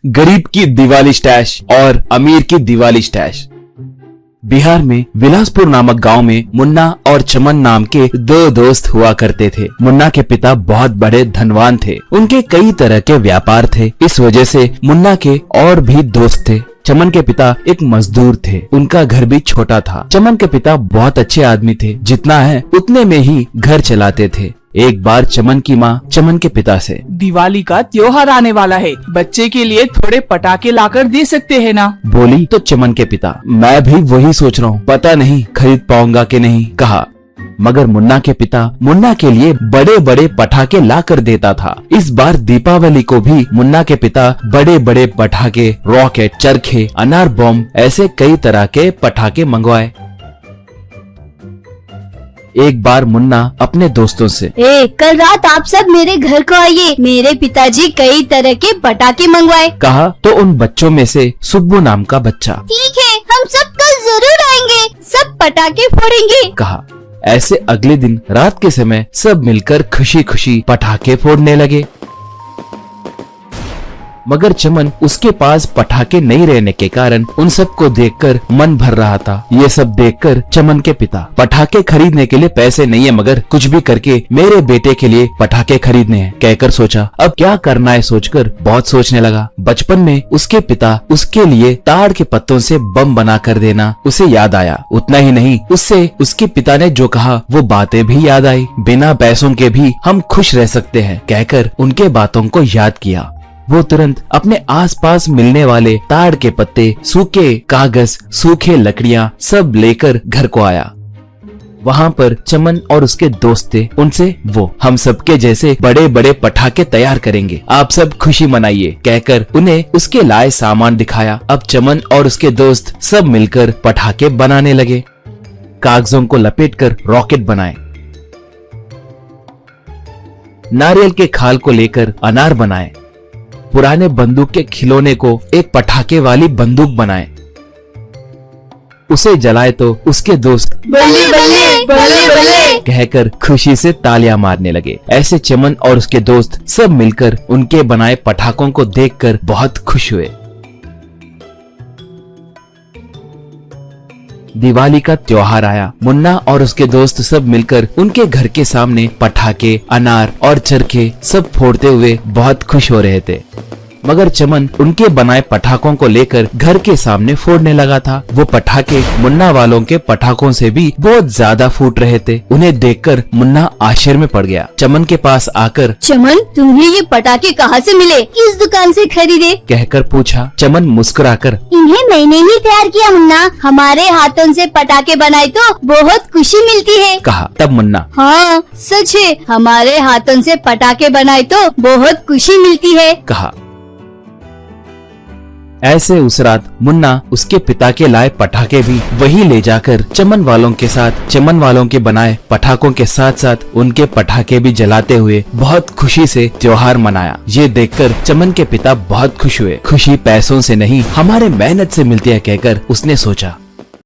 गरीब की दिवाली स्टैश और अमीर की दिवाली स्टैश। बिहार में बिलासपुर नामक गांव में मुन्ना और चमन नाम के दो दोस्त हुआ करते थे। मुन्ना के पिता बहुत बड़े धनवान थे। उनके कई तरह के व्यापार थे। इस वजह से मुन्ना के और भी दोस्त थे। चमन के पिता एक मजदूर थे। उनका घर भी छोटा था। चमन के पिता बहुत अच्छे आदमी थे। जितना है उतने में ही घर चलाते थे। एक बार चमन की माँ चमन के पिता से, दिवाली का त्योहार आने वाला है, बच्चे के लिए थोड़े पटाखे लाकर दे सकते हैं ना? बोली तो चमन के पिता, मैं भी वही सोच रहा हूँ, पता नहीं खरीद पाऊंगा कि नहीं, कहा। मगर मुन्ना के पिता मुन्ना के लिए बड़े बड़े पटाखे ला कर देता था। इस बार दीपावली को भी मुन्ना के पिता बड़े बड़े पटाखे, रॉकेट, चरखे, अनार बम, ऐसे कई तरह के पटाखे मंगवाए। एक बार मुन्ना अपने दोस्तों से, कल रात आप सब मेरे घर को आइए, मेरे पिताजी कई तरह के पटाखे मंगवाए, कहा। तो उन बच्चों में से सुब्बू नाम का बच्चा, ठीक है हम सब कल जरूर आएंगे, सब पटाखे फोड़ेंगे, कहा। ऐसे अगले दिन रात के समय सब मिलकर खुशी खुशी पटाखे फोड़ने लगे। मगर चमन उसके पास पटाखे नहीं रहने के कारण उन सबको देखकर मन भर रहा था। ये सब देखकर चमन के पिता, पटाखे खरीदने के लिए पैसे नहीं है, मगर कुछ भी करके मेरे बेटे के लिए पटाखे खरीदने हैं, कहकर सोचा अब क्या करना है सोचकर बहुत सोचने लगा। बचपन में उसके पिता उसके लिए ताड़ के पत्तों से बम बना कर देना उसे याद आया। उतना ही नहीं, उससे उसके पिता ने जो कहा वो बातें भी याद आई। बिना पैसों के भी हम खुश रह सकते हैं, कहकर उनके बातों को याद किया। वो तुरंत अपने आसपास मिलने वाले ताड़ के पत्ते, सूखे कागज, सूखे लकड़ियां सब लेकर घर को आया। वहाँ पर चमन और उसके दोस्त थे। उनसे वो हम सबके जैसे बड़े बड़े पटाखे तैयार करेंगे, आप सब खुशी मनाइए, कहकर उन्हें उसके लाए सामान दिखाया। अब चमन और उसके दोस्त सब मिलकर पटाखे बनाने लगे। कागजों को लपेटकर रॉकेट बनाए, नारियल के खाल को लेकर अनार बनाए, पुराने बंदूक के खिलौने को एक पटाखे वाली बंदूक बनाए। उसे जलाए तो उसके दोस्त बल्ले बल्ले बल्ले बल्ले कहकर खुशी से तालियां मारने लगे। ऐसे चमन और उसके दोस्त सब मिलकर उनके बनाए पटाखों को देखकर बहुत खुश हुए। दिवाली का त्योहार आया। मुन्ना और उसके दोस्त सब मिलकर उनके घर के सामने पटाखे, अनार और चरखे सब फोड़ते हुए बहुत खुश हो रहे थे। मगर चमन उनके बनाए पटाखों को लेकर घर के सामने फोड़ने लगा था। वो पटाखे मुन्ना वालों के पटाखों से भी बहुत ज्यादा फूट रहे थे। उन्हें देखकर मुन्ना आश्चर्य में पड़ गया। चमन के पास आकर, चमन तुम्हें ये पटाखे कहाँ से मिले, किस दुकान से खरीदे, कहकर पूछा। चमन मुस्कुराकर, इन्हें मैंने ही तैयार किया मुन्ना, हमारे हाथों से पटाखे बनाए तो बहुत खुशी मिलती है, कहा। तब मुन्ना, हाँ सच है, हमारे हाथों से पटाखे बनाए तो बहुत खुशी मिलती है, कहा। ऐसे उस रात मुन्ना उसके पिता के लाए पटाखे भी वही ले जाकर चमन वालों के साथ, चमन वालों के बनाए पटाखों के साथ साथ उनके पटाखे भी जलाते हुए बहुत खुशी से त्योहार मनाया। ये देखकर चमन के पिता बहुत खुश हुए। खुशी पैसों से नहीं हमारे मेहनत से मिलती है, कहकर उसने सोचा